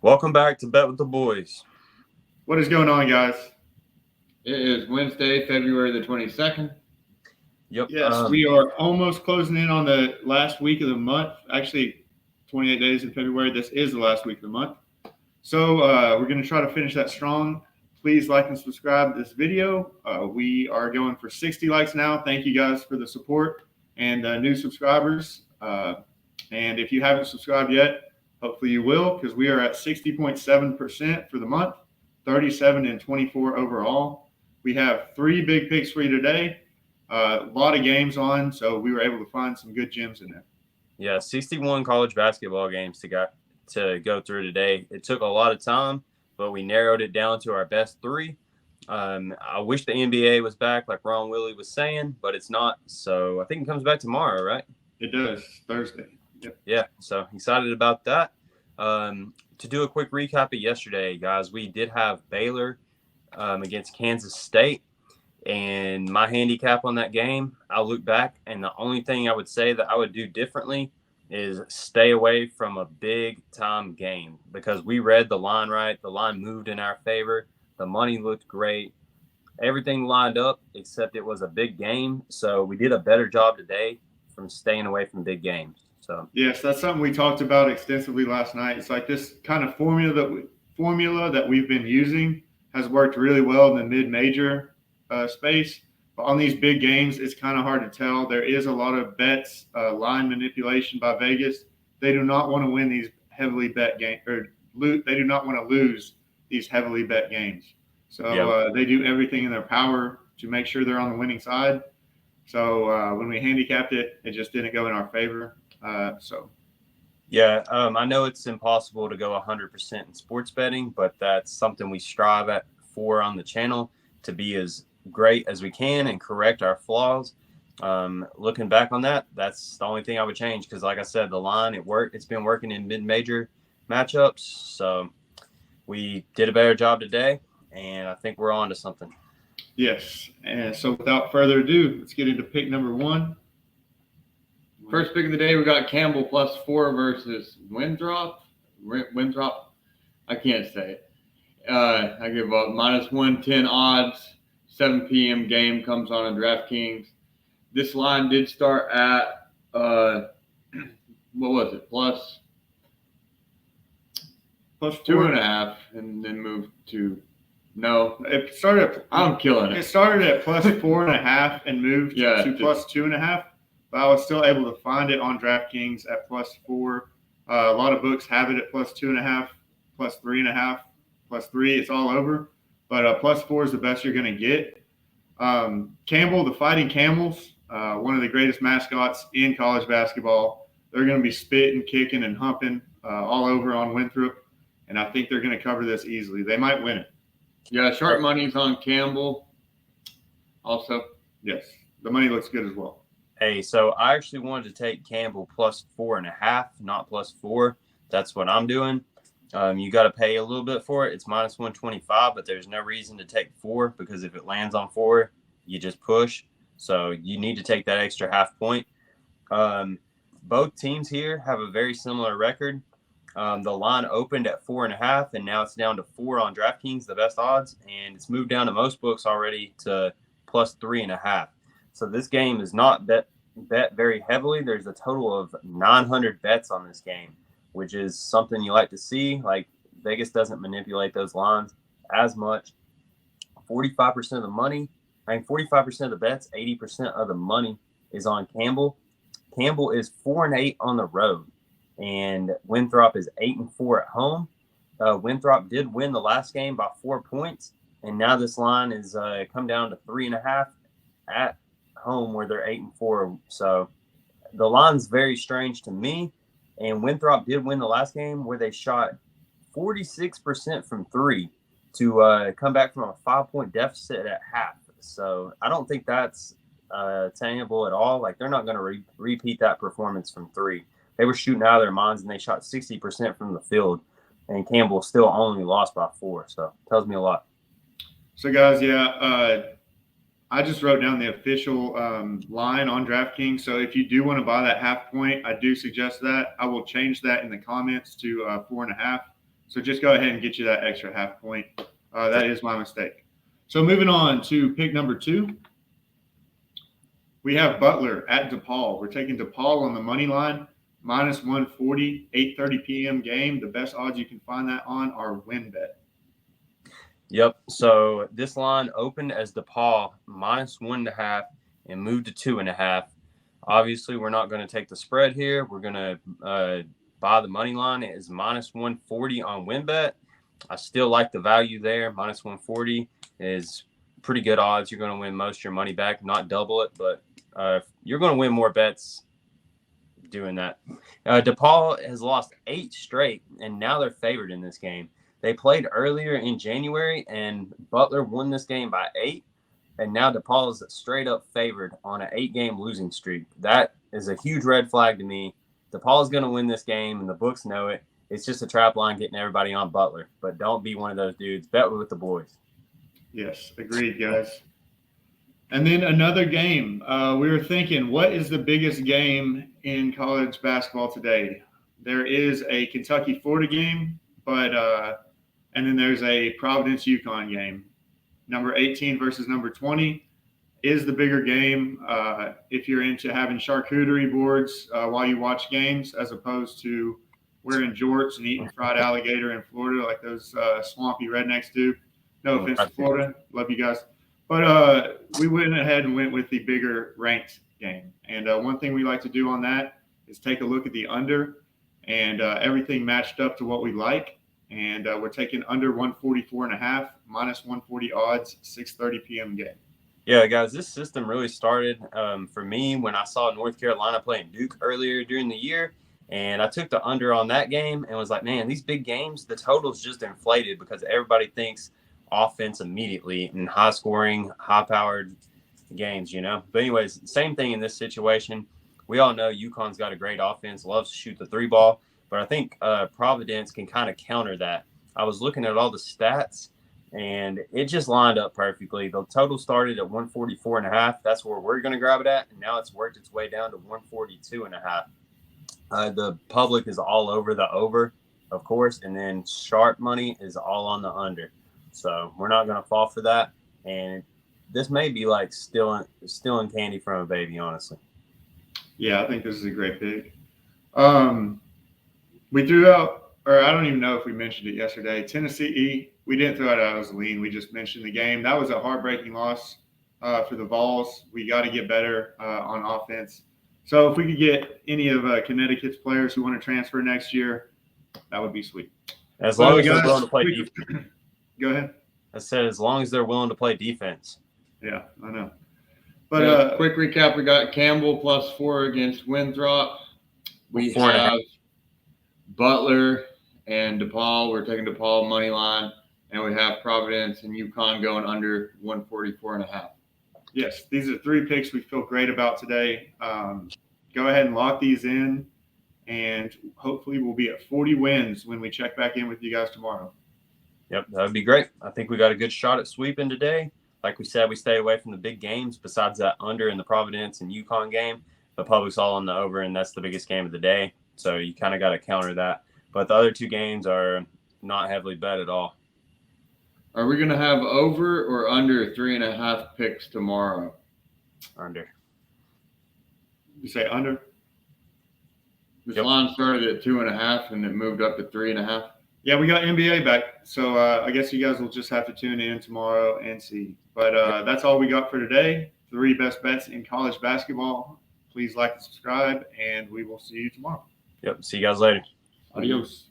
Welcome back to Bet with the Boys. What is going on, guys? It is Wednesday, February the 22nd. Yep. Yes, we are almost closing in on the last week of the month. Actually, 28 days in February. This is the last week of the month. So we're going to try to finish that strong. Please like and subscribe to this video. We are going for 60 likes now. Thank you guys for the support and new subscribers. And if you haven't subscribed yet, hopefully you will, because we are at 60.7% for the month, 37 and 24 overall. We have 3 big picks for you today. A lot of games on, so we were able to find some good gems in there. Yeah, 61 college basketball games to go through today. It took a lot of time, but we narrowed it down to our best 3. I wish the NBA was back, like Ron Willie was saying, but it's not. So I think it comes back tomorrow, right? It does, Thursday. Yep. Yeah, so excited about that. To do a quick recap of yesterday, guys, we did have Baylor against Kansas State. And my handicap on that game, I look back, and the only thing I would say that I would do differently is stay away from a big-time game because we read the line right. The line moved in our favor. The money looked great. Everything lined up except it was a big game. So we did a better job today from staying away from big games. So yes, that's something we talked about extensively last night. It's like this kind of formula that we've been using has worked really well in the mid-major space. But on these big games, it's kind of hard to tell. There is a lot of bets, line manipulation by Vegas. They do not want to win these heavily bet games, or they do not want to lose these heavily bet games. So they do everything in their power to make sure they're on the winning side. So when we handicapped it, it just didn't go in our favor. I know it's impossible to go 100% in sports betting, but that's something we strive for on the channel, to be as great as we can and correct our flaws. Looking back on that, that's the only thing I would change because, like I said, the line, it worked. It's been working in mid-major matchups, so we did a better job today, and I think we're on to something. Yes, and so without further ado, let's get into pick number 1. First pick of the day, we got Campbell +4 versus Winthrop. I can't say it. I give up -110 odds. 7 p.m. game comes on in DraftKings. This line did start at what was it? Plus 2.5, and then moved to It started. I'm killing it. It started at plus 4.5 and moved to plus 2.5. But I was still able to find it on DraftKings at +4. A lot of books have it at plus 2.5, plus 3.5, plus 3. It's all over. But +4 is the best you're going to get. Campbell, the Fighting Camels, one of the greatest mascots in college basketball. They're going to be spitting, kicking, and humping all over on Winthrop. And I think they're going to cover this easily. They might win it. Yeah, sharp money's on Campbell also. Yes, the money looks good as well. Hey, so I actually wanted to take Campbell +4.5, not +4. That's what I'm doing. You got to pay a little bit for it. It's -125, but there's no reason to take 4 because if it lands on 4, you just push. So you need to take that extra half point. Both teams here have a very similar record. The line opened at 4.5, and now it's down to 4 on DraftKings, the best odds, and it's moved down to most books already to +3.5. So this game is not bet very heavily. There's a total of 900 bets on this game, which is something you like to see. Like, Vegas doesn't manipulate those lines as much. 45% of the money, 45% of the bets, 80% of the money is on Campbell. Campbell is 4-8 on the road, and Winthrop is 8-4 at home. Winthrop did win the last game by 4 points, and now this line is come down to 3.5 at home where they're 8-4. So the line's very strange to me. And Winthrop did win the last game where they shot 46% from 3 to come back from a 5-point deficit at half. So I don't think that's attainable at all. Like, they're not going to repeat that performance from 3. They were shooting out of their minds, and they shot 60% from the field. And Campbell still only lost by 4. So it tells me a lot. So, guys, I just wrote down the official line on DraftKings. So if you do want to buy that half point, I do suggest that. I will change that in the comments to 4.5. So just go ahead and get you that extra half point. That is my mistake. So moving on to pick number 2. We have Butler at DePaul. We're taking DePaul on the money line, minus 140, 8:30 p.m. game. The best odds you can find that on are WinBet. Yep. So this line opened as DePaul minus 1.5 and moved to 2.5. Obviously, we're not going to take the spread here. We're going to buy the money line. It is minus 140 on WinBet. I still like the value there. Minus 140 is pretty good odds. You're going to win most of your money back, not double it, but you're going to win more bets doing that. DePaul has lost 8 straight, and now they're favored in this game. They played earlier in January, and Butler won this game by 8, and now DePaul is straight up favored on an 8-game losing streak. That is a huge red flag to me. DePaul is going to win this game, and the books know it. It's just a trap line getting everybody on Butler, but don't be one of those dudes. Bet with the boys. Yes, agreed, guys. And then another game. We were thinking, what is the biggest game in college basketball today? There is a Kentucky-Florida game, but and then there's a Providence UConn game. Number 18 versus number 20 is the bigger game if you're into having charcuterie boards while you watch games, as opposed to wearing jorts and eating fried alligator in Florida like those swampy rednecks do. No offense to Florida. Love you guys. But we went ahead and went with the bigger ranked game. And one thing we like to do on that is take a look at the under, and everything matched up to what we like. And we're taking under 144.5, minus 140 odds, 6:30 p.m. game. Yeah, guys, this system really started for me when I saw North Carolina playing Duke earlier during the year. And I took the under on that game and was like, man, these big games, the total's just inflated because everybody thinks offense immediately in high-scoring, high-powered games, you know. But anyways, same thing in this situation. We all know UConn's got a great offense, loves to shoot the 3-ball. But I think Providence can kind of counter that. I was looking at all the stats, and it just lined up perfectly. The total started at 144.5. That's where we're going to grab it at, and now it's worked its way down to 142.5. The public is all over the over, of course, and then sharp money is all on the under. So we're not going to fall for that. And this may be like stealing candy from a baby, honestly. Yeah, I think this is a great pick. We threw out, or I don't even know if we mentioned it yesterday, Tennessee. We didn't throw it out as a lean. We just mentioned the game. That was a heartbreaking loss for the Vols. We got to get better on offense. So if we could get any of Connecticut's players who want to transfer next year, that would be sweet. As long as they're willing to play defense. Go ahead. I said as long as they're willing to play defense. Yeah, I know. But quick recap, we got Campbell +4 against Winthrop. We have Butler and DePaul. We're taking DePaul money line, and we have Providence and UConn going under 144.5. Yes, these are 3 picks we feel great about today. Go ahead and lock these in, and hopefully we'll be at 40 wins when we check back in with you guys tomorrow. Yep, that would be great. I think we got a good shot at sweeping today. Like we said, we stay away from the big games besides that under in the Providence and UConn game. The public's all on the over, and that's the biggest game of the day. So you kind of got to counter that. But the other 2 games are not heavily bet at all. Are we going to have over or under 3.5 picks tomorrow? Under. You say under? This line started at 2.5 and it moved up to 3.5. Yeah, we got NBA back. So I guess you guys will just have to tune in tomorrow and see. But that's all we got for today. 3 best bets in college basketball. Please like and subscribe, and we will see you tomorrow. Yep. See you guys later. Adios.